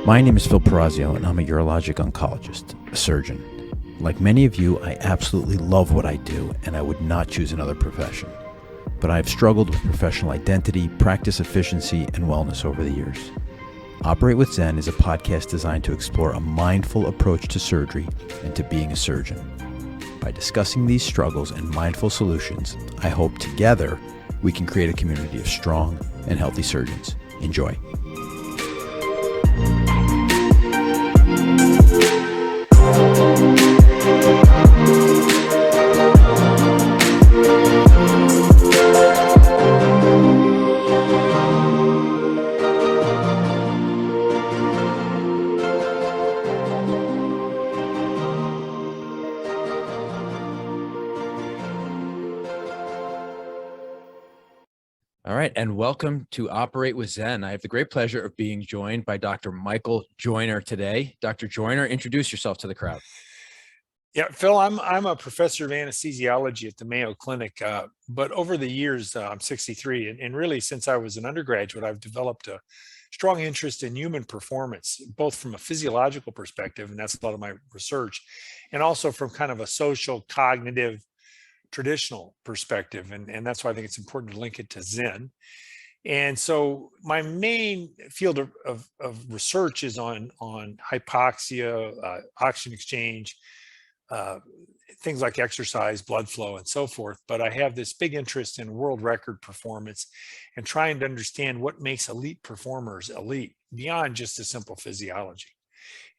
My name is Phil Perazio, and I'm a urologic oncologist, a surgeon. Like many of you, I absolutely love what I do, and I would not choose another profession. But I have struggled with professional identity, practice efficiency, and wellness over the years. Operate with Zen is a podcast designed to explore a mindful approach to surgery and to being a surgeon. By discussing these struggles and mindful solutions, I hope together we can create a community of strong and healthy surgeons. Enjoy. All right, and welcome to Operate with Zen. I have the great pleasure of being joined by Dr. Michael Joyner today. Dr. Joyner, introduce yourself to the crowd. Yeah, Phil, I'm a professor of anesthesiology at the Mayo Clinic, but over the years, I'm 63, and really since I was an undergraduate, I've developed a strong interest in human performance, both from a physiological perspective, and that's a lot of my research, and also from kind of a social, cognitive, traditional perspective, and that's why I think it's important to link it to Zen. And so my main field of research is on hypoxia, oxygen exchange, uh, things like exercise, blood flow, and so forth. But I have this big interest in world record performance and trying to understand what makes elite performers elite beyond just a simple physiology.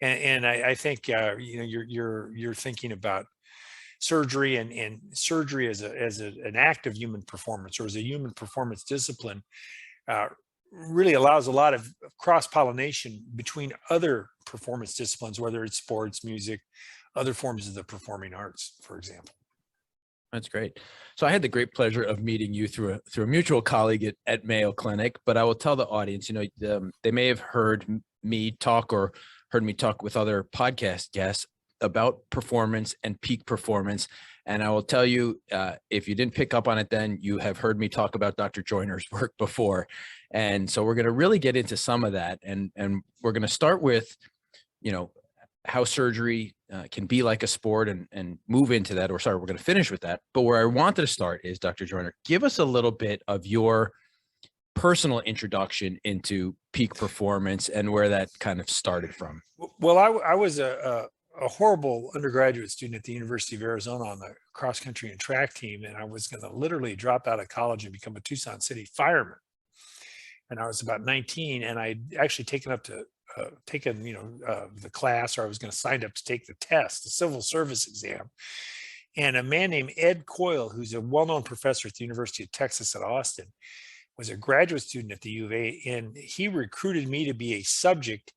And I think you're thinking about surgery and surgery an act of human performance or as a human performance discipline. Uh, Really allows a lot of cross pollination between other performance disciplines, whether it's sports, music, other forms of the performing arts, for example. That's great. So I had the great pleasure of meeting you through a mutual colleague at Mayo Clinic, but I will tell the audience, they may have heard me talk or heard me talk with other podcast guests about performance and peak performance. And I will tell you, if you didn't pick up on it then, you have heard me talk about Dr. Joyner's work before. And so we're going to really get into some of that. And we're going to start with, how surgery can be like a sport and move into that. Or sorry, we're going to finish with that. But where I wanted to start is, Dr. Joyner, give us a little bit of your personal introduction into peak performance and where that kind of started from. Well, I was a horrible undergraduate student at the University of Arizona on the cross country and track team, and I was going to literally drop out of college and become a Tucson City fireman. And I was about 19, and I'd actually taken the class, or I was going to sign up to take the test, the civil service exam. And a man named Ed Coyle, who's a well-known professor at the University of Texas at Austin, was a graduate student at the U of A, and he recruited me to be a subject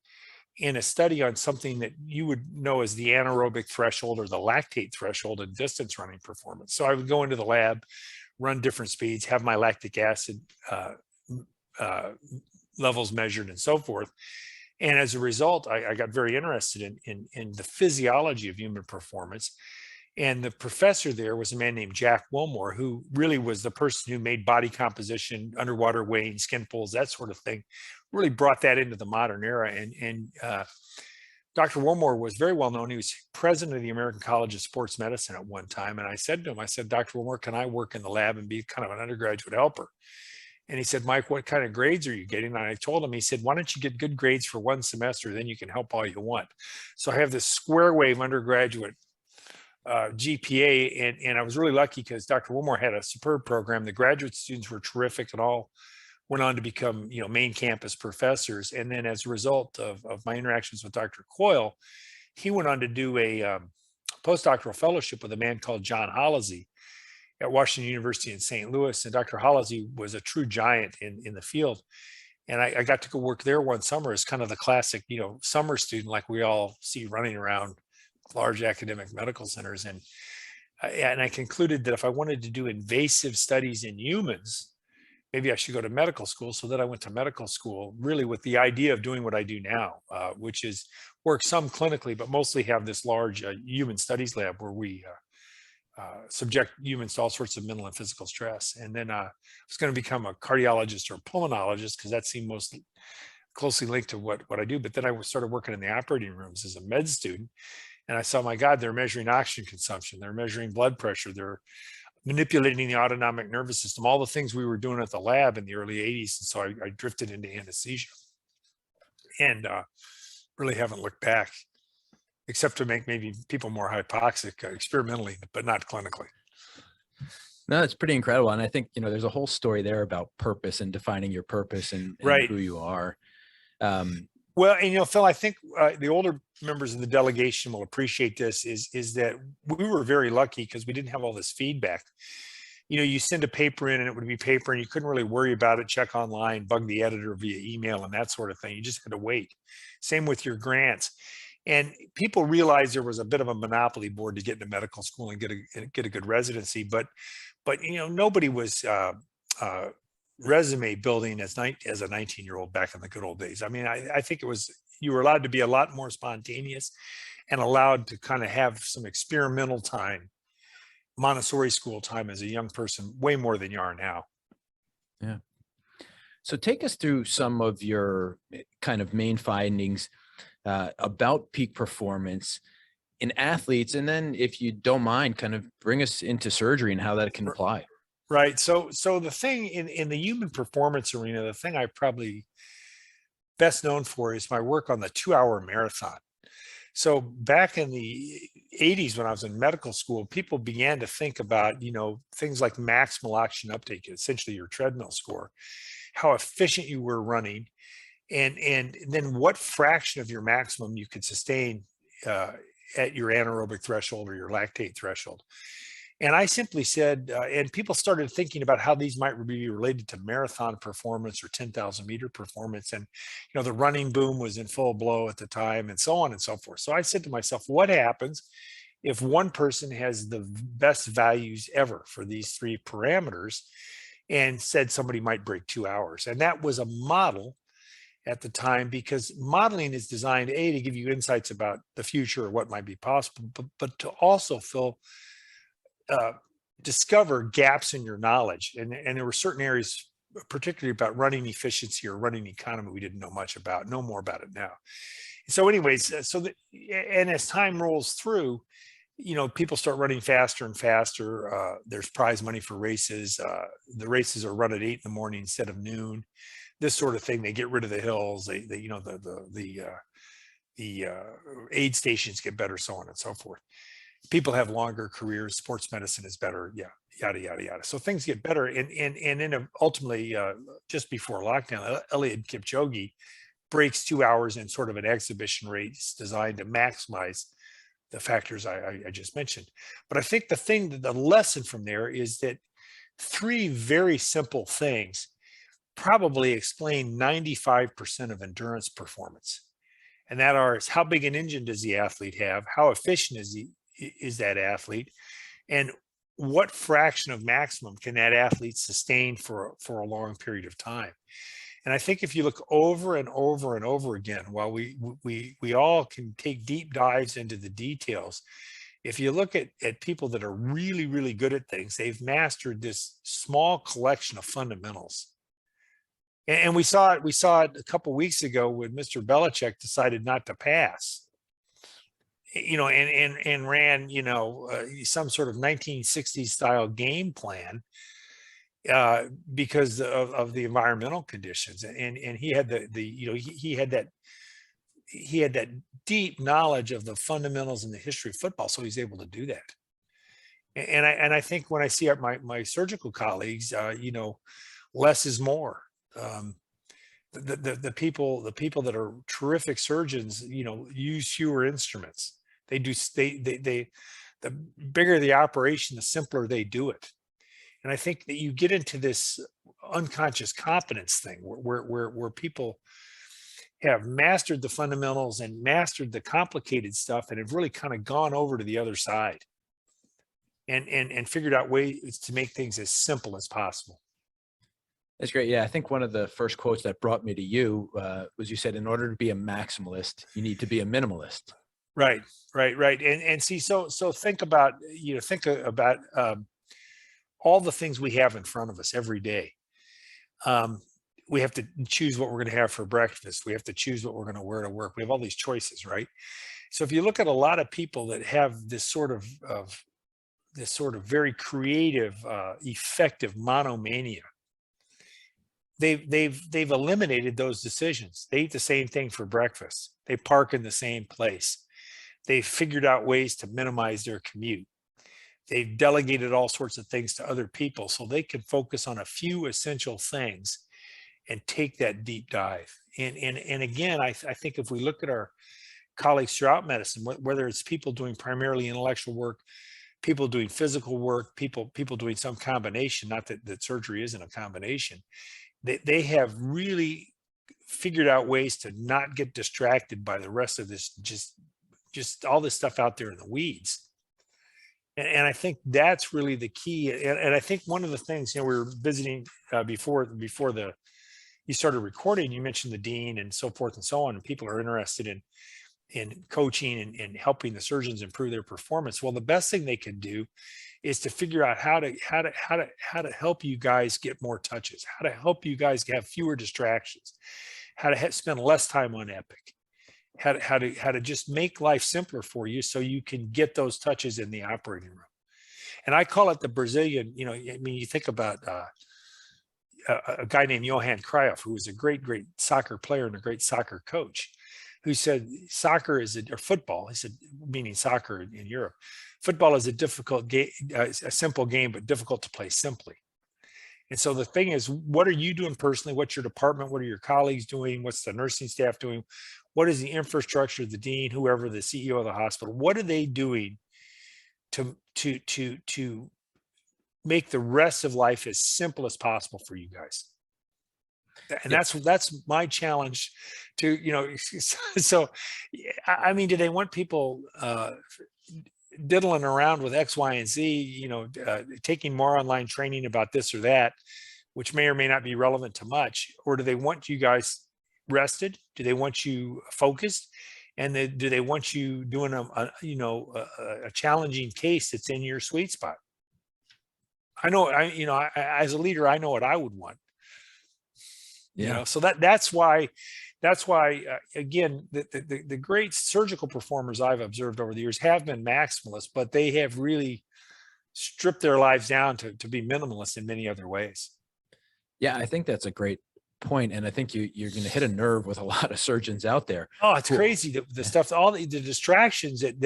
in a study on something that you would know as the anaerobic threshold or the lactate threshold in distance running performance. So I would go into the lab, run different speeds, have my lactic acid levels measured and so forth. And as a result, I got very interested in the physiology of human performance. And the professor there was a man named Jack Wilmore, who really was the person who made body composition, underwater weighing, skin folds, that sort of thing, really brought that into the modern era. And Dr. Wilmore was very well known. He was president of the American College of Sports Medicine at one time. And I said to him, Dr. Wilmore, can I work in the lab and be kind of an undergraduate helper? And he said, Mike, what kind of grades are you getting? And I told him, he said, why don't you get good grades for one semester? Then you can help all you want. So I have this square wave undergraduate GPA. And I was really lucky because Dr. Wilmore had a superb program. The graduate students were terrific and all went on to become, main campus professors. And then as a result of my interactions with Dr. Coyle, he went on to do a postdoctoral fellowship with a man called John Hollizy at Washington University in St. Louis. And Dr. Hollizy was a true giant in the field. And I got to go work there one summer as kind of the classic, summer student, like we all see running around large academic medical centers. And I concluded that if I wanted to do invasive studies in humans, maybe I should go to medical school. So then I went to medical school, really with the idea of doing what I do now, which is work some clinically, but mostly have this large human studies lab where we subject humans to all sorts of mental and physical stress. And then I was going to become a cardiologist or pulmonologist because that seemed most closely linked to what I do. But then I started working in the operating rooms as a med student, and I saw, my God, they're measuring oxygen consumption, they're measuring blood pressure, they're manipulating the autonomic nervous system, all the things we were doing at the lab in the early 80s. And so I drifted into anesthesia, and really haven't looked back, except to make maybe people more hypoxic experimentally, but not clinically. No, it's pretty incredible. And I think, there's a whole story there about purpose and defining your purpose and Right. who you are. Um, Well, and Phil, I think the older members of the delegation will appreciate this. Is that we were very lucky because we didn't have all this feedback. You send a paper in, and it would be paper, and you couldn't really worry about it, check online, bug the editor via email, and that sort of thing. You just had to wait. Same with your grants. And people realized there was a bit of a monopoly board to get into medical school and get a good residency, but nobody was resume building as a 19-year-old back in the good old days. I mean, I think you were allowed to be a lot more spontaneous and allowed to kind of have some experimental time, Montessori school time as a young person, way more than you are now. yeah. So take us through some of your kind of main findings about peak performance in athletes. And then if you don't mind, kind of bring us into surgery and how that can apply. Right. So the thing in the human performance arena, the thing I'm probably best known for is my work on the 2-hour marathon. So back in the 80s, when I was in medical school, people began to think about, things like maximal oxygen uptake, essentially your treadmill score, how efficient you were running, and then what fraction of your maximum you could sustain at your anaerobic threshold or your lactate threshold. And I simply said, and people started thinking about how these might be related to marathon performance or 10,000 meter performance. And, the running boom was in full blow at the time, and so on and so forth. So I said to myself, what happens if one person has the best values ever for these three parameters, and said somebody might break 2 hours? And that was a model at the time, because modeling is designed, to give you insights about the future or what might be possible, but to also discover gaps in your knowledge. And there were certain areas, particularly about running efficiency or running economy, we didn't know much about, know more about it now. So anyways, and as time rolls through, people start running faster and faster. There's prize money for races. The races are run at 8 in the morning instead of noon, this sort of thing. They get rid of the hills. The aid stations get better, so on and so forth. People have longer careers, sports medicine is better, yada yada yada. So things get better, and then ultimately, just before lockdown, Eliud Kipchoge breaks 2 hours in sort of an exhibition race designed to maximize the factors I just mentioned. But I think the lesson from there is that three very simple things probably explain 95% of endurance performance, and that is, how big an engine does the athlete have, how efficient is that athlete, and what fraction of maximum can that athlete sustain for a long period of time. And I think if you look over and over and over again, while we all can take deep dives into the details, if you look at people that are really, really good at things, they've mastered this small collection of fundamentals. And we saw it a couple of weeks ago when Mr. Belichick decided not to pass, and ran, some sort of 1960s style game plan because of the environmental conditions. And he had he had that deep knowledge of the fundamentals and the history of football, so he's able to do that. And I think when I see my surgical colleagues, less is more. The people that are terrific surgeons, use fewer instruments. The bigger the operation, the simpler they do it. And I think that you get into this unconscious competence thing where people have mastered the fundamentals and mastered the complicated stuff, and have really kind of gone over to the other side and figured out ways to make things as simple as possible. That's great. Yeah, I think one of the first quotes that brought me to you was, you said, in order to be a maximalist, you need to be a minimalist. Right. And see, so think about all the things we have in front of us every day. we have to choose what we're going to have for breakfast. We have to choose what we're going to wear to work. We have all these choices, right? So if you look at a lot of people that have this sort of this sort of very creative, effective monomania, they've eliminated those decisions. They eat the same thing for breakfast. They park in the same place. They've figured out ways to minimize their commute. They've delegated all sorts of things to other people so they can focus on a few essential things and take that deep dive. And again, I think if we look at our colleagues throughout medicine, whether it's people doing primarily intellectual work, people doing physical work, people doing some combination, not that surgery isn't a combination, they have really figured out ways to not get distracted by the rest of this, just all this stuff out there in the weeds. And I think that's really the key. And I think one of the things, we were visiting before you started recording, you mentioned the dean and so forth and so on, and people are interested in coaching and helping the surgeons improve their performance. Well, the best thing they can do is to figure out how to help you guys get more touches, how to help you guys have fewer distractions, how to spend less time on Epic, how to just make life simpler for you so you can get those touches in the operating room. And I call it the Brazilian, I mean, you think about a guy named Johan Cruyff, who was a great soccer player and a great soccer coach, who said soccer is or football, he said, meaning soccer in Europe, football is a difficult game, a simple game, but difficult to play simply. And so the thing is, what are you doing personally? What's your department? What are your colleagues doing? What's the nursing staff doing? What is the infrastructure, the dean, whoever, the CEO of the hospital? What are they doing to make the rest of life as simple as possible for you guys? And that's my challenge to, so, I mean, do they want people diddling around with X, Y, and Z, taking more online training about this or that, which may or may not be relevant to much? Or do they want you guys rested? Do they want you focused? And do they want you doing a challenging case that's in your sweet spot? I know, as a leader, I know what I would want. So that's why again, the great surgical performers I've observed over the years have been maximalists, but they have really stripped their lives down to be minimalist in many other ways. Yeah, I think that's a great point, and I think you're going to hit a nerve with a lot of surgeons out there. Oh, it's crazy, the stuff, all the distractions that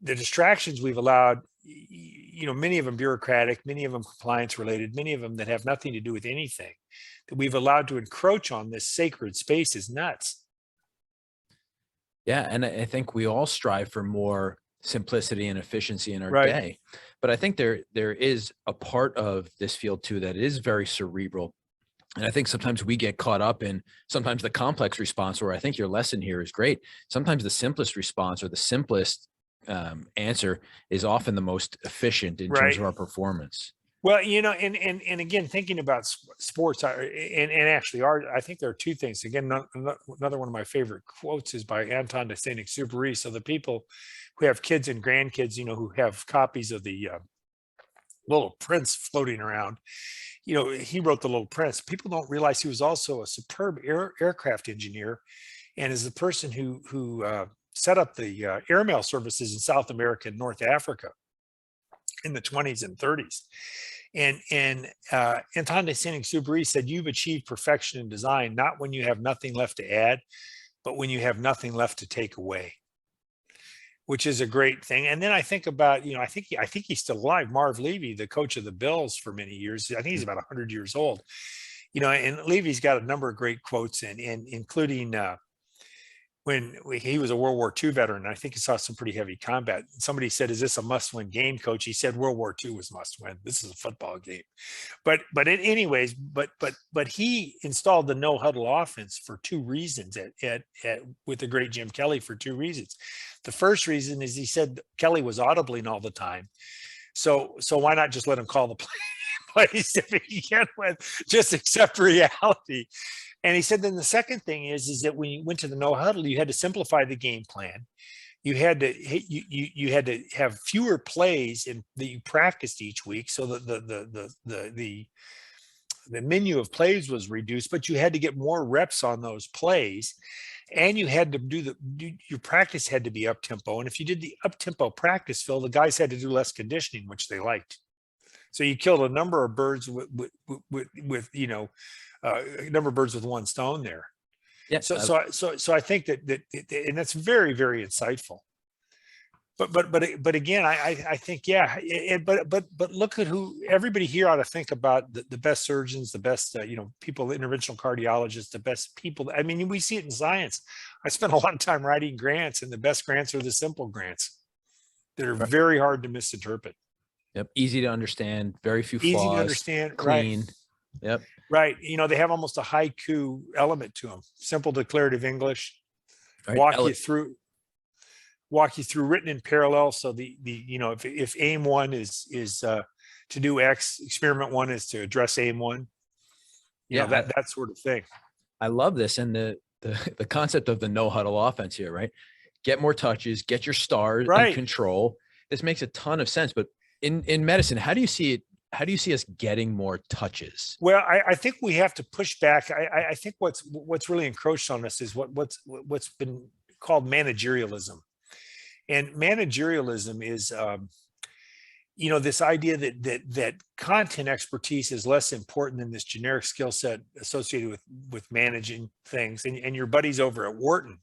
the distractions we've allowed, many of them bureaucratic, many of them compliance related, many of them that have nothing to do with anything, that we've allowed to encroach on this sacred space is nuts. Yeah, and I think we all strive for more simplicity and efficiency in our Right. day. But I think there is a part of this field too that is very cerebral. And I think sometimes we get caught up in sometimes the complex response, where I think your lesson here is great. Sometimes the simplest response or the simplest answer is often the most efficient in terms of our performance. Well, and again, thinking about sports, and actually, I think there are two things. Again, another one of my favorite quotes is by Anton de Saint-Exupéry. So the people who have kids and grandkids, who have copies of the Little Prince floating around, he wrote the Little Prince. People don't realize he was also a superb aircraft engineer, and is the person who set up the airmail services in South America and North Africa in the 20s and 30s. And Anton de Saint-Exupéry said, "You've achieved perfection in design, not when you have nothing left to add, but when you have nothing left to take away," which is a great thing. And then I think about, I think he's still alive, Marv Levy, the coach of the Bills for many years. I think he's about 100 years old, and Levy's got a number of great quotes, and including when he was a World War II veteran. I think he saw some pretty heavy combat. Somebody said, "Is this a must-win game, coach?" He said, "World War II was must-win. This is a football game." But anyways, but he installed the no huddle offense for two reasons with the great Jim Kelly, for two reasons. The first reason is he said Kelly was audibling all the time. So why not just let him call the plays if he can't win? Just accept reality. And he said, then the second thing is that when you went to the no huddle, you had to simplify the game plan. you had to you had to have fewer plays that you practiced each week, so that the menu of plays was reduced, but you had to get more reps on those plays, and you had to your practice had to be up tempo. And if you did the up tempo practice, Phil, the guys had to do less conditioning, which they liked. So you killed a number of birds with a number of birds with one stone there. Yeah. So I think that and that's very, very insightful. But again, I think, yeah, but look at who everybody here ought to think about: the best surgeons, the best people, interventional cardiologists, the best people. I mean, we see it in science. I spent a lot of time writing grants, and the best grants are the simple grants that are very hard to misinterpret. Yep. Easy to understand, very few flaws, Easy to understand, clean. right? Yep. Right. They have almost a haiku element to them. Simple declarative English. Right. Walk you through written in parallel. So if aim one is to do X, experiment one is to address aim one. That sort of thing. I love this, and the concept of the no huddle offense here, right? Get more touches, get your stars in control. This makes a ton of sense. But in medicine, how do you see it? How do you see us getting more touches? Well, I think we have to push back. I think what's really encroached on us is what's been called managerialism. And managerialism is, this idea that content expertise is less important than this generic skill set associated with managing things. And your buddies over at Wharton,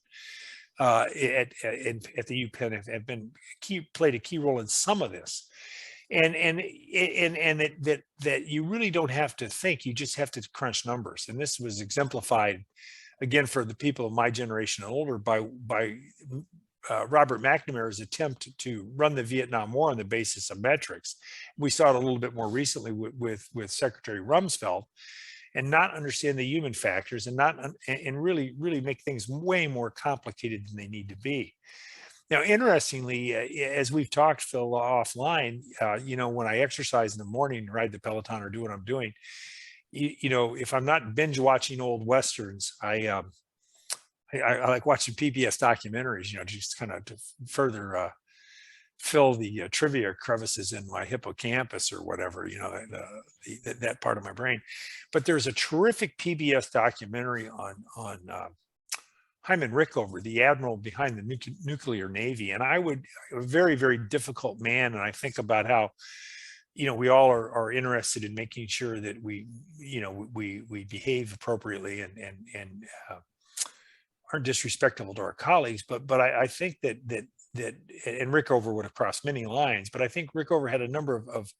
at the UPenn, have played a key role in some of this. And that you really don't have to think; you just have to crunch numbers. And this was exemplified, again, for the people of my generation and older, by Robert McNamara's attempt to run the Vietnam War on the basis of metrics. We saw it a little bit more recently with Secretary Rumsfeld, and not understand the human factors, and really make things way more complicated than they need to be. Now, interestingly, as we've talked, Phil, offline, when I exercise in the morning, ride the Peloton, or do what I'm doing, if I'm not binge watching old Westerns, I like watching PBS documentaries, just kind of to further fill the trivia crevices in my hippocampus or whatever, that part of my brain. But there's a terrific PBS documentary on Hyman Rickover, the admiral behind the nuclear navy. And a very, very difficult man. And I think about how, we all are interested in making sure that we behave appropriately and aren't disrespectful to our colleagues. But I think that and Rickover would have crossed many lines, but I think Rickover had a number of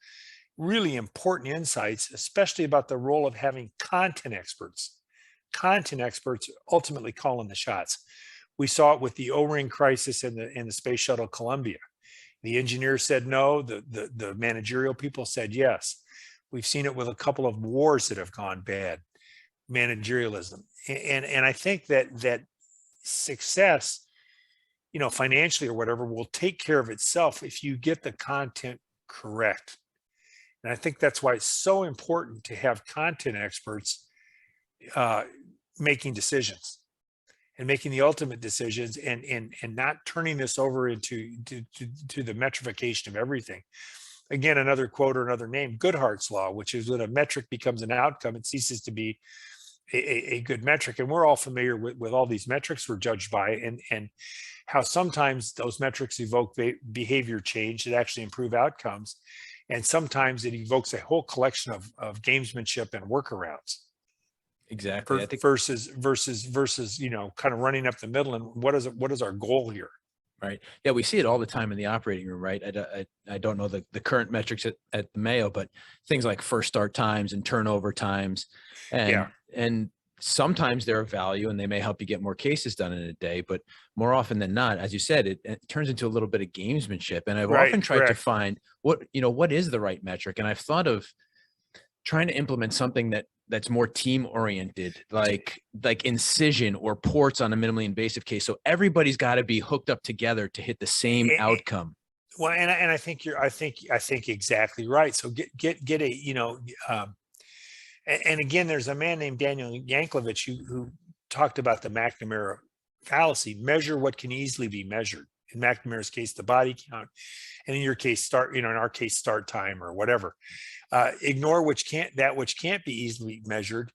really important insights, especially about the role of having content experts ultimately calling the shots. We saw it with the O-ring crisis in the space shuttle Columbia. The engineers said no, the managerial people said yes. We've seen it with a couple of wars that have gone bad, managerialism. And I think that success, financially or whatever, will take care of itself if you get the content correct. And I think that's why it's so important to have content experts making decisions and making the ultimate decisions, and not turning this over into the metrification of everything. Again, another quote or another name, Goodhart's law, which is when a metric becomes an outcome, it ceases to be a good metric. And we're all familiar with all these metrics we're judged by, and how sometimes those metrics evoke behavior change that actually improve outcomes. And sometimes it evokes a whole collection of gamesmanship and workarounds. Exactly. Versus, kind of running up the middle. And what is our goal here? Right. Yeah, we see it all the time in the operating room, right? I don't know the current metrics at the Mayo, but things like first start times and turnover times, and sometimes they're of value and they may help you get more cases done in a day, but more often than not, as you said, it turns into a little bit of gamesmanship. And I've often tried to find what is the right metric, and I've thought of trying to implement something that's more team oriented, like incision or ports on a minimally invasive case. So everybody's got to be hooked up together to hit the same outcome. Well, and I think I think exactly right. So get a, and again, there's a man named Daniel Yanklevich who talked about the McNamara fallacy: measure what can easily be measured. in McNamara's case, the body count, and in your case, in our case, start time or whatever. Ignore which can't be easily measured,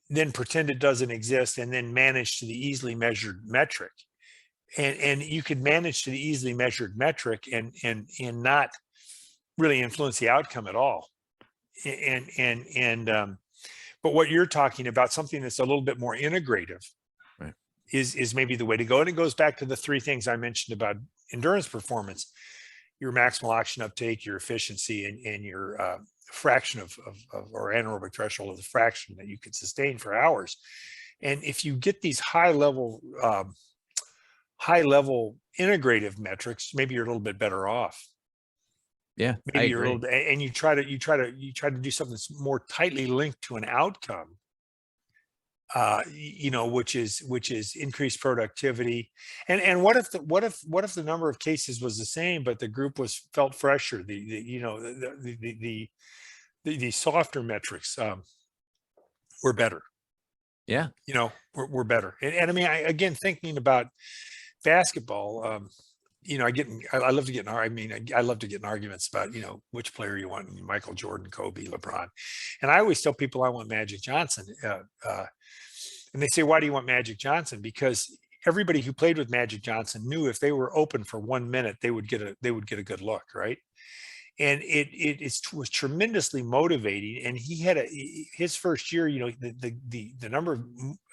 then pretend it doesn't exist, and then manage to the easily measured metric. And you could manage to the easily measured metric and not really influence the outcome at all. But what you're talking about, something that's a little bit more integrative, right, is maybe the way to go. And it goes back to the three things I mentioned about endurance performance: your maximal oxygen uptake, your efficiency, and your fraction of or anaerobic threshold of the fraction that you could sustain for hours. And if you get these high level integrative metrics, maybe you're a little bit better off. yeah, I Maybe you're a agree. little, and you try to do something that's more tightly linked to an outcome, which is increased productivity. And what if the number of cases was the same, but the group felt fresher? The softer metrics were better. Yeah, We're better. And I mean, again, thinking about basketball, I love to get I love to get in arguments about, which player you want: Michael Jordan, Kobe, LeBron. And I always tell people I want Magic Johnson. And they say, why do you want Magic Johnson? Because everybody who played with Magic Johnson knew if they were open for 1 minute, they would get a good look, right? And it was tremendously motivating. And he had his first year, the number of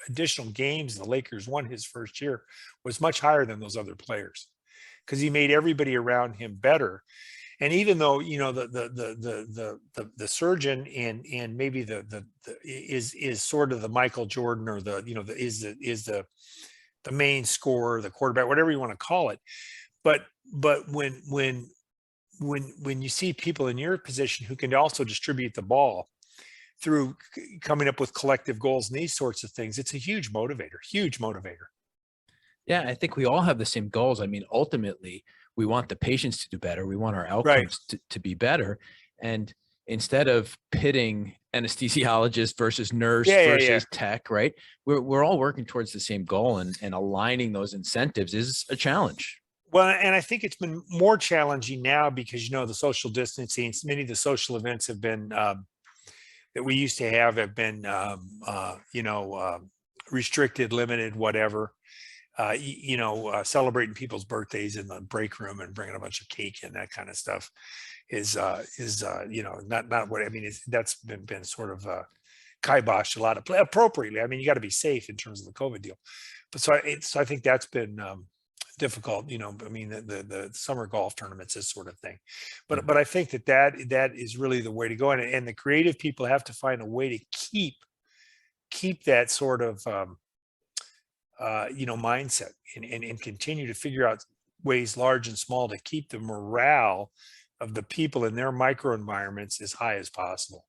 additional games the Lakers won his first year was much higher than those other players, because he made everybody around him better. And even though the surgeon and maybe is sort of the Michael Jordan, or is the main scorer, the quarterback, whatever you want to call it, but when you see people in your position who can also distribute the ball through coming up with collective goals and these sorts of things, it's a huge motivator. yeah, I think we all have the same goals. I mean, ultimately, we want the patients to do better. We want our Right. outcomes to be better. And instead of pitting anesthesiologist versus nurse Yeah. versus tech, right? We're all working towards the same goal, and aligning those incentives is a challenge. Well, and I think it's been more challenging now because, the social distancing, many of the social events have been that we used to have been, restricted, limited, whatever. Celebrating people's birthdays in the break room and bringing a bunch of cake and that kind of stuff is not what I mean. That's been sort of kiboshed a lot of appropriately. I mean, you got to be safe in terms of the COVID deal, but so I think that's been difficult. I mean, the summer golf tournaments, this sort of thing. But I think that is really the way to go, and the creative people have to find a way to keep that sort of mindset, and continue to figure out ways, large and small, to keep the morale of the people in their microenvironments as high as possible.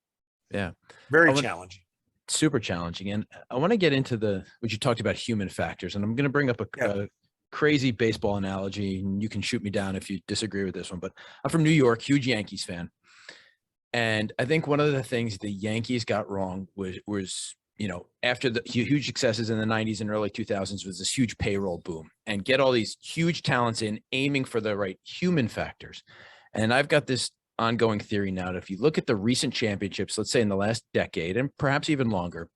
Yeah. Very challenging. Super challenging. And I want to get into what you talked about, human factors. And I'm going to bring up a crazy baseball analogy, and you can shoot me down if you disagree with this one, but I'm from New York, huge Yankees fan. And I think one of the things the Yankees got wrong was after the huge successes in the 90s and early 2000s was this huge payroll boom, and get all these huge talents in, aiming for the right human factors. And I've got this ongoing theory now that if you look at the recent championships, let's say in the last decade and perhaps even longer,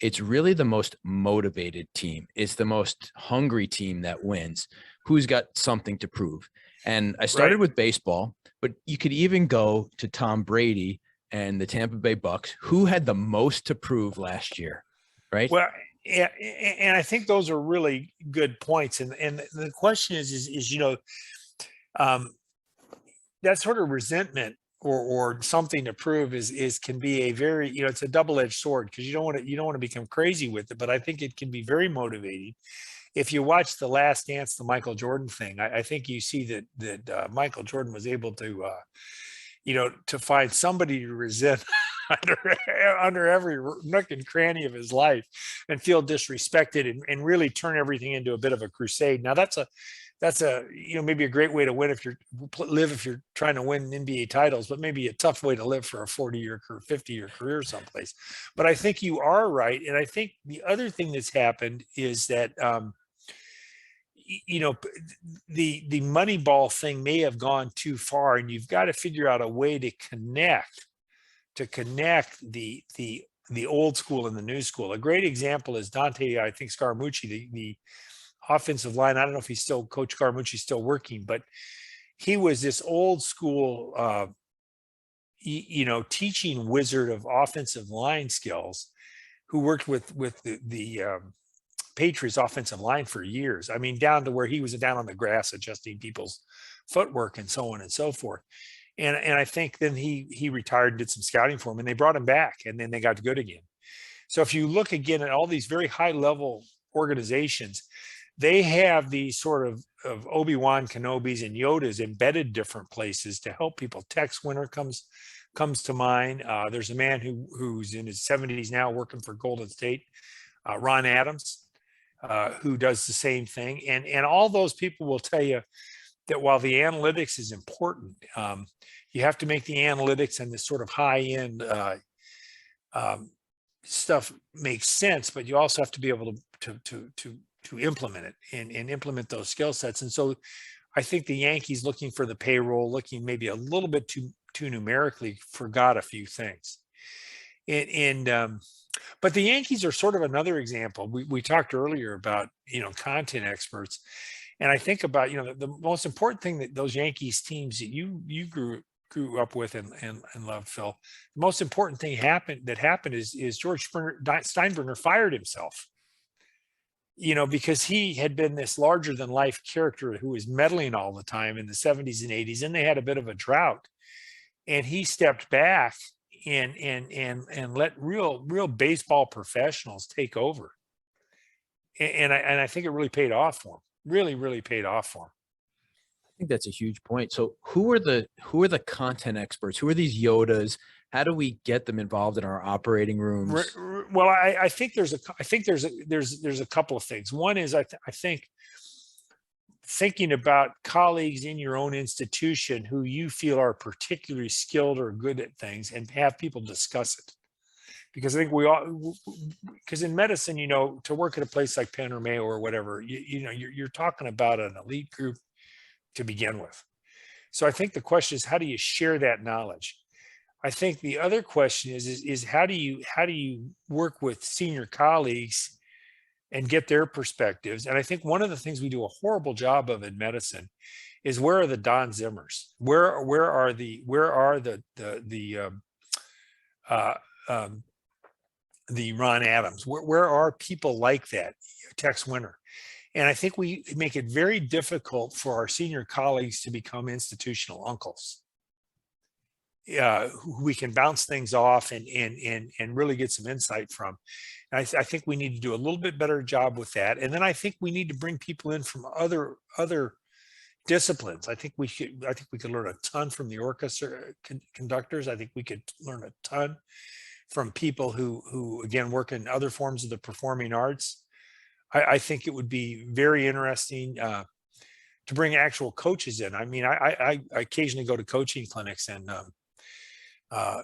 it's really the most motivated team. It's the most hungry team that wins, who's got something to prove. And I started with baseball, but you could even go to Tom Brady and the Tampa Bay Bucks, who had the most to prove last year, right? Well, yeah, and I think those are really good points. And the question is that sort of resentment or something to prove can be a very, it's a double-edged sword, because you don't want to become crazy with it. But I think it can be very motivating. If you watch The Last Dance, the Michael Jordan thing, I think you see that Michael Jordan was able to to find somebody to resent under every nook and cranny of his life, and feel disrespected, and really turn everything into a bit of a crusade. Now that's a maybe a great way to win if you're trying to win NBA titles, but maybe a tough way to live for a 40-year or 50-year career someplace. But I think you are right. And I think the other thing that's happened is that the money ball thing may have gone too far, and you've got to figure out a way to connect the old school and the new school. A great example is Dante, I think Scaramucci, the offensive line. I don't know if he's still, Coach Scaramucci's still working, but he was this old school, teaching wizard of offensive line skills, who worked with the Patriots offensive line for years. I mean, down to where he was down on the grass adjusting people's footwork and so on and so forth. And I think then he retired and did some scouting for him, and they brought him back, and then they got good again. So if you look again at all these very high level organizations, they have these sort of Obi-Wan Kenobis and Yodas embedded different places to help people. Tex Winter comes to mind. There's a man who's in his 70s now working for Golden State, Ron Adams, who does the same thing. And all those people will tell you that while the analytics is important, you have to make the analytics and this sort of high-end stuff make sense, but you also have to be able to implement it and implement those skill sets. And so I think the Yankees, looking for the payroll, looking maybe a little bit too numerically, forgot a few things. But the Yankees are sort of another example. We talked earlier about, content experts. And I think about, the most important thing that those Yankees teams that you grew up with and loved, Phil, the most important thing that happened is George Steinbrenner fired himself, because he had been this larger than life character who was meddling all the time in the 70s and 80s, and they had a bit of a drought, and he stepped back and let real baseball professionals take over. And I think it really paid off for him. Really paid off for him. I think that's a huge point. So who are the content experts? Who are these Yodas? How do we get them involved in our operating rooms? Well, I think there's a couple of things. One is I think thinking about colleagues in your own institution who you feel are particularly skilled or good at things, and have people discuss it. Because I think because in medicine, to work at a place like Penn or Mayo or whatever, you're talking about an elite group to begin with. So I think the question is, how do you share that knowledge? I think the other question is how do you work with senior colleagues and get their perspectives? And I think one of the things we do a horrible job of in medicine is, where are the Don Zimmers? Where are the Ron Adams? Where are people like that? Tex Winter. And I think we make it very difficult for our senior colleagues to become institutional uncles. Who we can bounce things off and really get some insight from. And I think we need to do a little bit better job with that. And then I think we need to bring people in from other disciplines. I think we could learn a ton from the orchestra conductors. I think we could learn a ton from people who again work in other forms of the performing arts. I think it would be very interesting to bring actual coaches in. I mean, I occasionally go to coaching clinics, and I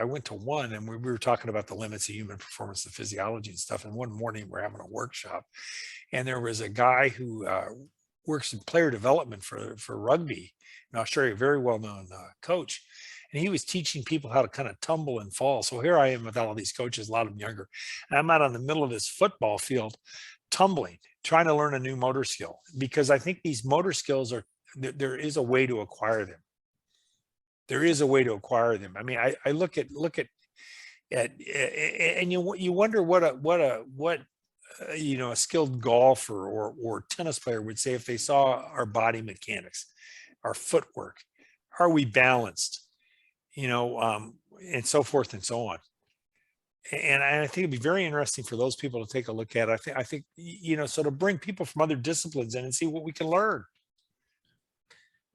went to one, and we were talking about the limits of human performance, the physiology and stuff. And one morning we're having a workshop, and there was a guy who works in player development for rugby in Australia, a very well-known coach. And he was teaching people how to kind of tumble and fall. So here I am with all these coaches, a lot of them younger, and I'm out on the middle of this football field, tumbling, trying to learn a new motor skill, because I think these motor skills there is a way to acquire them. There is a way to acquire them. I mean, I look at and you wonder what a skilled golfer or tennis player would say if they saw our body mechanics, our footwork, are we balanced, and so forth and so on. And I think it'd be very interesting for those people to take a look at. I think so, to bring people from other disciplines in and see what we can learn.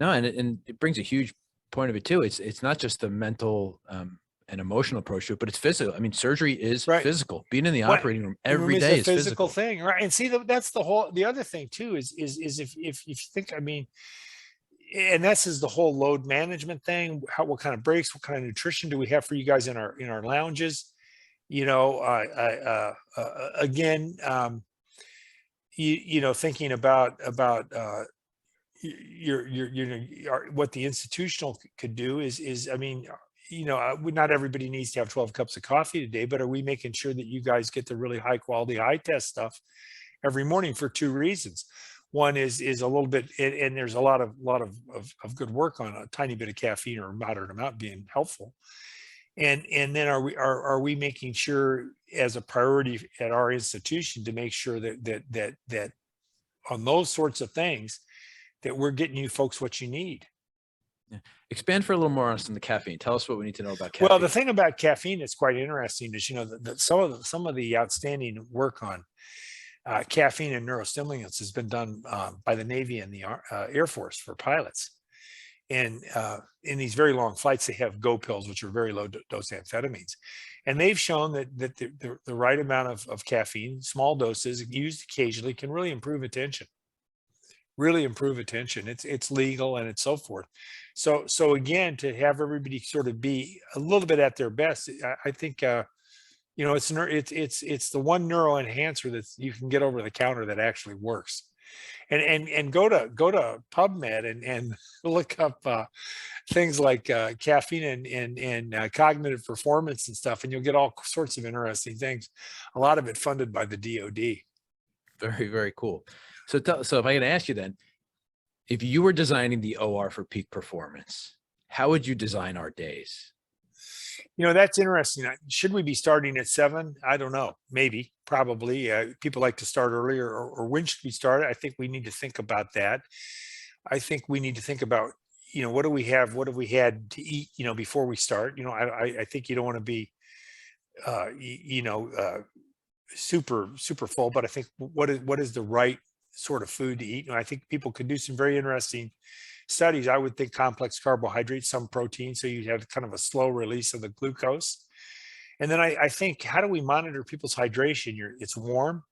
No, and it brings a huge point of it too. It's not just the mental and emotional approach to it, but it's physical. I mean, surgery is physical. Being in the operating room every day is a physical thing, right? And see, that's the other thing too. Is if you think, I mean, and this is the whole load management thing. What kind of breaks, what kind of nutrition do we have for you guys in our lounges? Again, thinking about what the institutional could do is, I mean, not everybody needs to have 12 cups of coffee today, but are we making sure that you guys get the really high quality, high test stuff every morning for two reasons? One is a little bit, and there's a lot of good work on a tiny bit of caffeine or a moderate amount being helpful. And then are we making sure as a priority at our institution to make sure that on those sorts of things that we're getting you folks what you need? Yeah. Expand for a little more on us on the caffeine. Tell us what we need to know about Well, caffeine. the thing about caffeine that's quite interesting is, that some of the outstanding work on caffeine and neurostimulants has been done by the Navy and the Air Force for pilots. And in these very long flights, they have go pills, which are very low dose amphetamines. And they've shown that the right amount of caffeine, small doses used occasionally, can really improve attention. Really improve attention. It's legal and it's so forth. So again, to have everybody sort of be a little bit at their best, I think it's the one neuro enhancer that you can get over the counter that actually works. And go to PubMed and look up things like caffeine and cognitive performance and stuff, and you'll get all sorts of interesting things. A lot of it funded by the DoD. Very, very cool. So if I can ask you then, if you were designing the OR for peak performance, how would you design our days? That's interesting. Should we be starting at 7? I don't know. Maybe, probably. People like to start earlier, or when should we start? I think we need to think about that. I think we need to think about, what do we have? What have we had to eat, before we start? I think you don't want to be, super full, but I think what is the right sort of food to eat? And I think people could do some very interesting studies. I would think complex carbohydrates, some protein, so you have kind of a slow release of the glucose. And then I think, how do we monitor people's hydration? It's warm,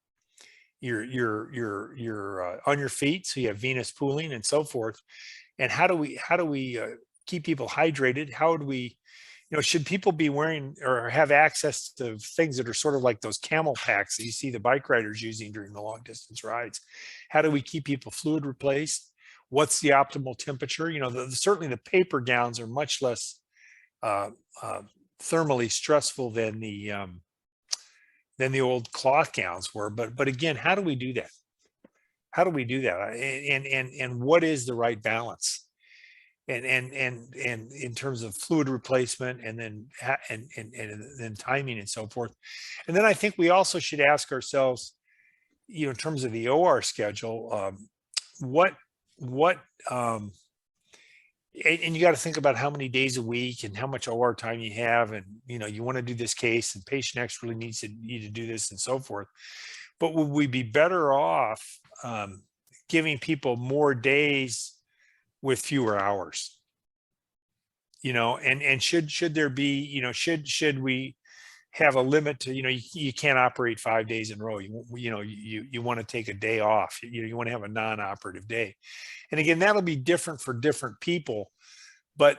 you're on your feet, so you have venous pooling and so forth. And how do we keep people hydrated? How do we, should people be wearing or have access to things that are sort of like those camel packs that you see the bike riders using during the long distance rides? How do we keep people fluid replaced? What's the optimal temperature? Certainly the paper gowns are much less thermally stressful than the old cloth gowns were. But again, how do we do that? How do we do that? And what is the right balance? And in terms of fluid replacement, and then timing and so forth. And then I think we also should ask ourselves, in terms of the OR schedule, and you got to think about how many days a week and how much OR time you have, and you want to do this case, and patient X really needs you to do this and so forth. But would we be better off giving people more days with fewer hours? And should there be, should we have a limit to, you can't operate 5 days in a row. You want to take a day off. You want to have a non-operative day. And again, that'll be different for different people. But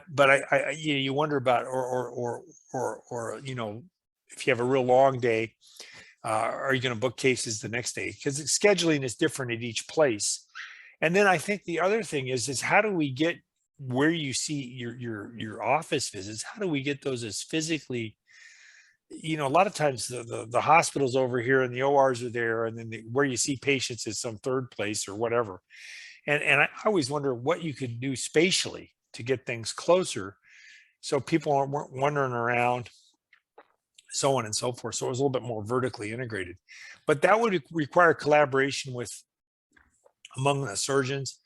you wonder about, or if you have a real long day, are you going to book cases the next day? Because scheduling is different at each place. And then I think the other thing is how do we get where you see your office visits? How do we get those as physically? A lot of times the hospitals over here and the ORs are there, and then where you see patients is some third place or whatever. And I always wonder what you could do spatially to get things closer, so people weren't wandering around, so on and so forth. So it was a little bit more vertically integrated, but that would require collaboration among the surgeons,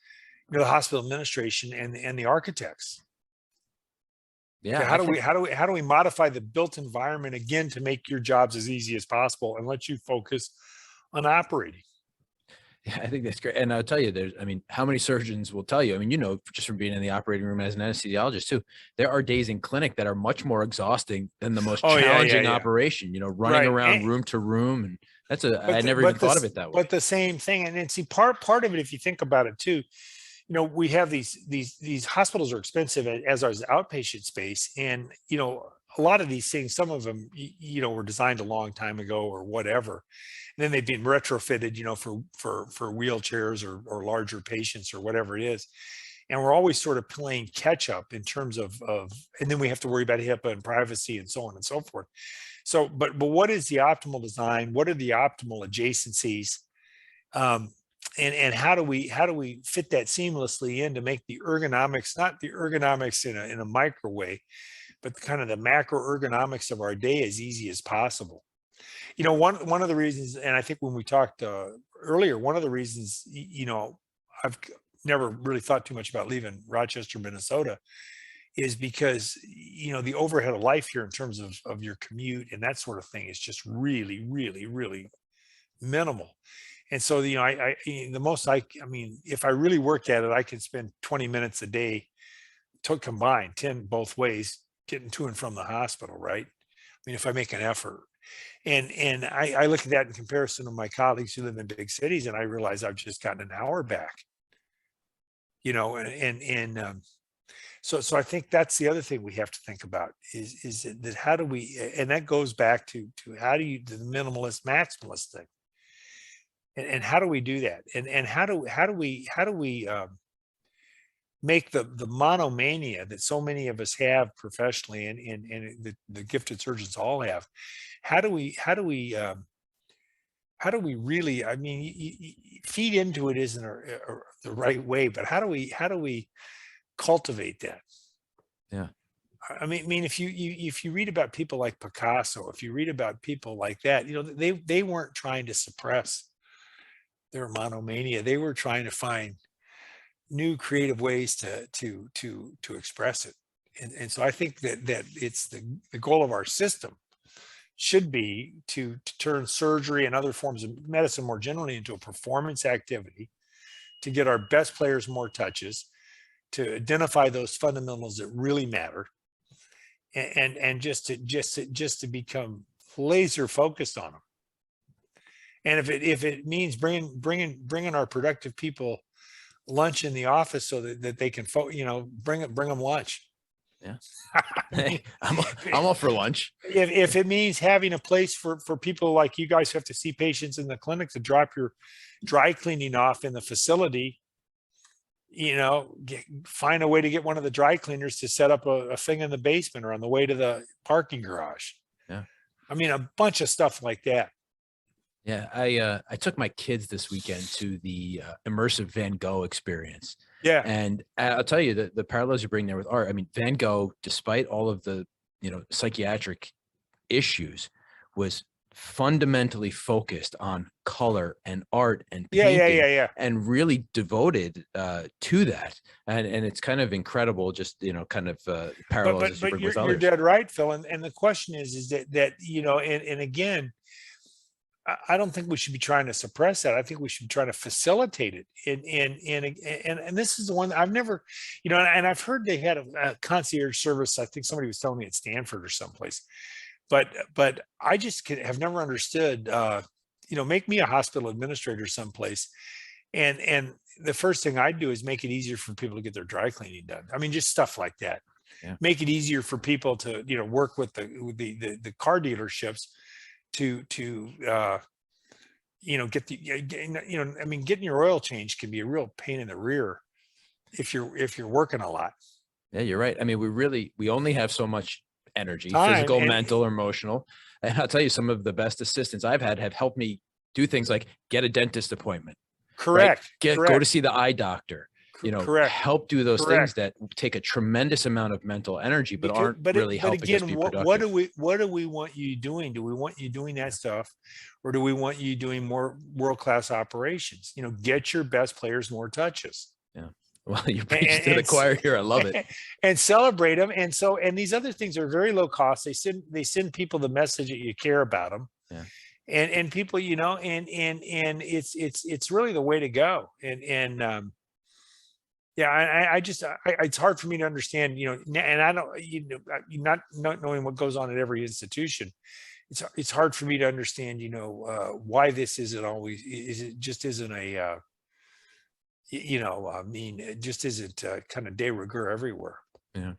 the hospital administration, and the architects. Yeah. So how do we modify the built environment again to make your jobs as easy as possible and let you focus on operating? Yeah, I think that's great. And I'll tell you, how many surgeons will tell you, just from being in the operating room as an anesthesiologist too, there are days in clinic that are much more exhausting than the most challenging operation, running around room to room. And I never even thought of it that way. But the same thing. And see, part of it, if you think about it too, we have these hospitals are expensive as our outpatient space. And, a lot of these things, some of them, were designed a long time ago or whatever. And then they've been retrofitted, for wheelchairs or larger patients or whatever it is. And we're always sort of playing catch up in terms of, and then we have to worry about HIPAA and privacy and so on and so forth. So, but what is the optimal design? What are the optimal adjacencies? And how do we fit that seamlessly in to make the ergonomics, not the ergonomics in a micro way, but kind of the macro ergonomics of our day as easy as possible. One of the reasons, and I think when we talked earlier, one of the reasons, I've never really thought too much about leaving Rochester, Minnesota, is because the overhead of life here in terms of your commute and that sort of thing is just really, really, really minimal. And so the most I mean, if I really worked at it, I could spend 20 minutes a day to combine 10 both ways, getting to and from the hospital, right? I mean, if I make an effort. And I look at that in comparison to my colleagues who live in big cities, and I realize I've just gotten an hour back. So I think that's the other thing we have to think about is that how do we, and that goes back to how do you, the minimalist maximalist thing, and how do we do that, and how do we make the monomania that so many of us have professionally, and the gifted surgeons all have. How do we really, I mean, feed into it isn't the right way, but how do we cultivate that? Yeah. I mean, if you read about people like Picasso, if you read about people like that, they weren't trying to suppress their monomania. They were trying to find new creative ways to express it. And so I think that it's the goal of our system should be to turn surgery and other forms of medicine more generally into a performance activity, to get our best players more touches, to identify those fundamentals that really matter, and just to become laser focused on them. And if it means bringing our productive people lunch in the office so that they can bring them lunch. Yeah. Hey, I'm all for lunch. If it means having a place for people like you guys who have to see patients in the clinic to drop your dry cleaning off in the facility, find a way to get one of the dry cleaners to set up a thing in the basement or on the way to the parking garage. Yeah. I mean, a bunch of stuff like that. Yeah. I took my kids this weekend to the immersive Van Gogh experience. Yeah. And I'll tell you the parallels you bring there with art. I mean, Van Gogh, despite all of the, psychiatric issues, was fundamentally focused on color and art and painting, Yeah. and really devoted to that. And it's kind of incredible, just, kind of parallels as you bring with you're others. dead right, Phil. And the question is that, and again, I don't think we should be trying to suppress that. I think we should be trying to facilitate it. And this is the one I've never, and I've heard they had a concierge service. I think somebody was telling me at Stanford or someplace, but I just have never understood. Make me a hospital administrator someplace, and the first thing I'd do is make it easier for people to get their dry cleaning done. I mean, just stuff like that. Yeah. Make it easier for people to work with the car dealerships to get I mean, getting your oil change can be a real pain in the rear if you're working a lot. Yeah, you're right. I mean, we only have so much energy, Time physical, and mental, or emotional. And I'll tell you, some of the best assistants I've had have helped me do things like get a dentist appointment. correct. Right? Go to see the eye doctor. Correct. Help do those Correct. things that take a tremendous amount of mental energy, but aren't really helping us be productive. What do we want you doing? Do we want you doing that stuff, or do we want you doing more world-class operations? Get your best players more touches. Yeah. Well, you preach to the choir here. I love it. And celebrate them. And these other things are very low cost. They send people the message that you care about them. Yeah. And people, and it's really the way to go. Yeah, I just, it's hard for me to understand, and I don't, not knowing what goes on at every institution, it's hard for me to understand, why this isn't always, it just isn't a, I mean, it just isn't kind of de rigueur everywhere. Yeah.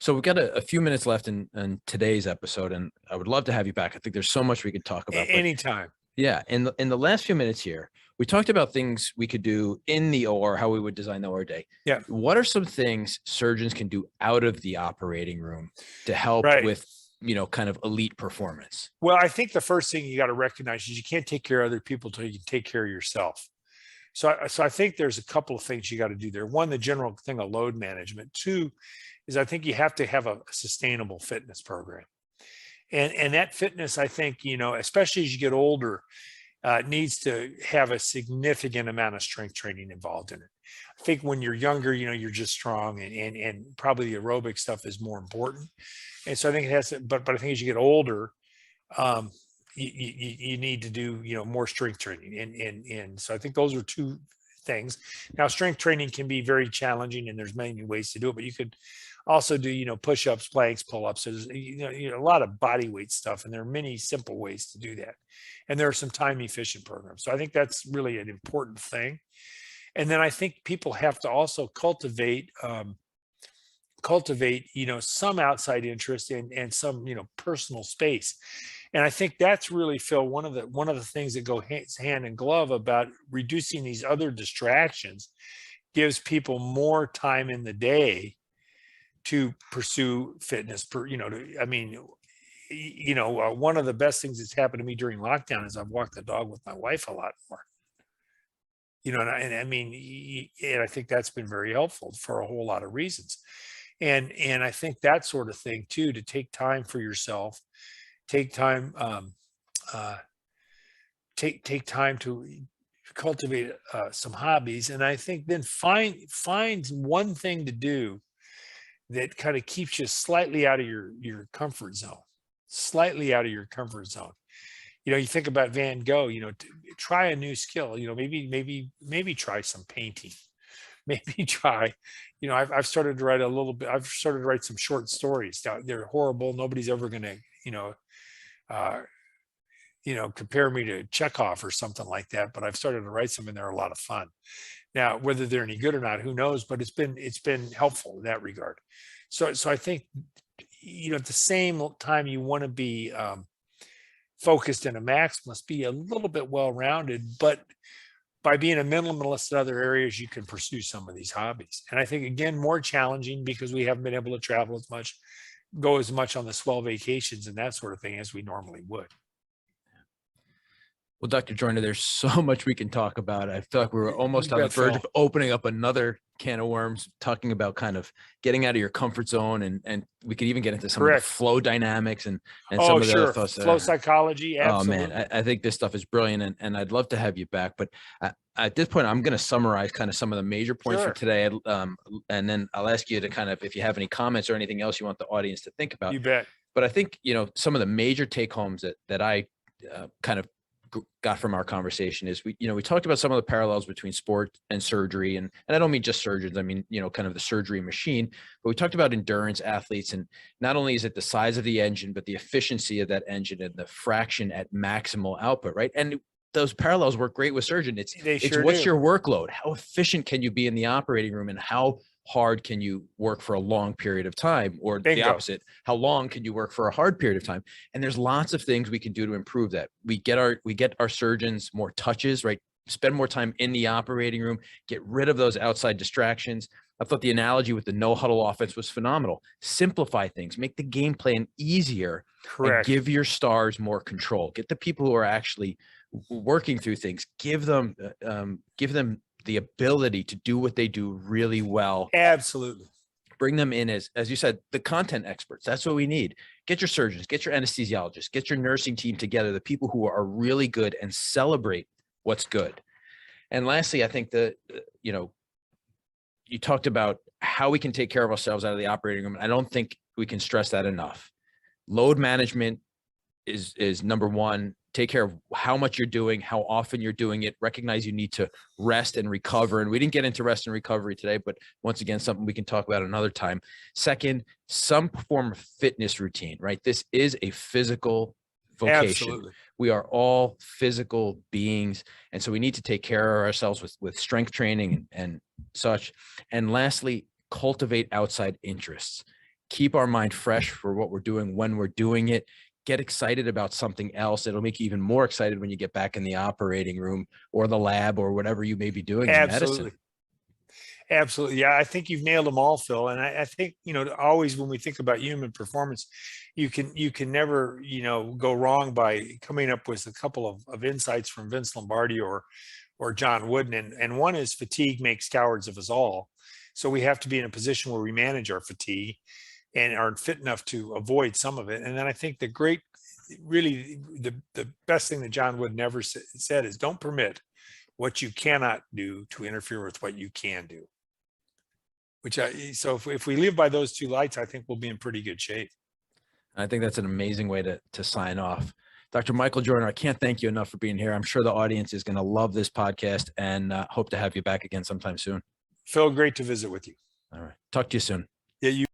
So we've got a few minutes left in today's episode, and I would love to have you back. I think there's so much we could talk about. But Anytime. yeah, in the last few minutes here, we talked about things we could do in the OR, how we would design the OR day. Yeah. What are some things surgeons can do out of the operating room to help Right. with, kind of elite performance? Well, I think the first thing you got to recognize is you can't take care of other people until you can take care of yourself. So I think there's a couple of things you got to do there. One, the general thing of load management. Two, is I think you have to have a sustainable fitness program. And that fitness, I think, especially as you get older, needs to have a significant amount of strength training involved in it. I think when you're younger, you're just strong, and probably the aerobic stuff is more important. And so I think it has to, but I think as you get older, you need to do, more strength training. And so I think those are two things. Now, strength training can be very challenging, and there's many ways to do it, but you could also do, push-ups, planks, pull-ups. There's, a lot of body weight stuff, and there are many simple ways to do that. And there are some time efficient programs. So I think that's really an important thing. And then I think people have to also cultivate, some outside interest and some, personal space. And I think that's really, Phil, one of the things that go hand in glove about reducing these other distractions, gives people more time in the day to pursue fitness. One of the best things that's happened to me during lockdown is I've walked the dog with my wife a lot more. And I think that's been very helpful for a whole lot of reasons. And I think that sort of thing too, to take time for yourself, take time, take time to cultivate some hobbies. And I think then find one thing to do that kind of keeps you slightly out of your comfort zone, You think about Van Gogh, try a new skill, maybe try some painting, maybe try, I've started to write a little bit, I've started to write some short stories. They're horrible. Nobody's ever going to, compare me to Chekhov or something like that, but I've started to write some, and they're a lot of fun. Now, whether they're any good or not, who knows, but it's been helpful in that regard. So I think, at the same time, you want to be focused and a maximalist, be a little bit well-rounded, but by being a minimalist in other areas, you can pursue some of these hobbies. And I think, again, more challenging because we haven't been able to travel as much, go as much on the swell vacations and that sort of thing as we normally would. Well, Dr. Joyner, there's so much we can talk about. I feel like we were almost on the verge of opening up another can of worms, talking about kind of getting out of your comfort zone, and we could even get into some of the flow dynamics and some of the other thoughts. Flow psychology. Absolutely. Oh man, I think this stuff is brilliant, and I'd love to have you back. But at this point, I'm going to summarize kind of some of the major points for today, and then I'll ask you to kind of, if you have any comments or anything else you want the audience to think about. You bet. But I think some of the major take homes that I kind of got from our conversation is we talked about some of the parallels between sport and surgery, and I don't mean just surgeons, I mean kind of the surgery machine, but we talked about endurance athletes, and not only is it the size of the engine, but the efficiency of that engine and the fraction at maximal output, right? And those parallels work great with surgeon. It's what's your workload, how efficient can you be in the operating room, and how hard can you work for a long period of time, or the opposite, how long can you work for a hard period of time? And there's lots of things we can do to improve that. We get our surgeons more touches, right? Spend more time in the operating room, get rid of those outside distractions. I thought the analogy with the no huddle offense was phenomenal. Simplify things, make the game plan easier. Correct. And give your stars more control. Get the people who are actually working through things, give them the ability to do what they do really well. Absolutely. Bring them in as you said, the content experts. That's what we need. Get your surgeons, get your anesthesiologists, get your nursing team together, the people who are really good, and celebrate what's good. And lastly, I think that, you talked about how we can take care of ourselves out of the operating room. I don't think we can stress that enough. Load management is number one. Take care of how much you're doing, how often you're doing it. Recognize you need to rest and recover. And we didn't get into rest and recovery today, but once again, something we can talk about another time. Second, some form of fitness routine, right? This is a physical vocation. Absolutely. We are all physical beings. And so we need to take care of ourselves with strength training and such. And lastly, cultivate outside interests. keep our mind fresh for what we're doing when we're doing it. Get excited about something else. It'll make you even more excited when you get back in the operating room or the lab or whatever you may be doing in medicine. Absolutely. Absolutely. Yeah, I think you've nailed them all, Phil. And I think, always when we think about human performance, you can never, go wrong by coming up with a couple of insights from Vince Lombardi or John Wooden. And one is fatigue makes cowards of us all. So we have to be in a position where we manage our fatigue and are fit enough to avoid some of it. And then I think the best thing that John Wooden never said is don't permit what you cannot do to interfere with what you can do. So if we live by those two lights, I think we'll be in pretty good shape. I think that's an amazing way to sign off. Dr. Michael Joyner, I can't thank you enough for being here. I'm sure the audience is going to love this podcast, and hope to have you back again sometime soon. Phil, great to visit with you. All right. Talk to you soon. Yeah, you.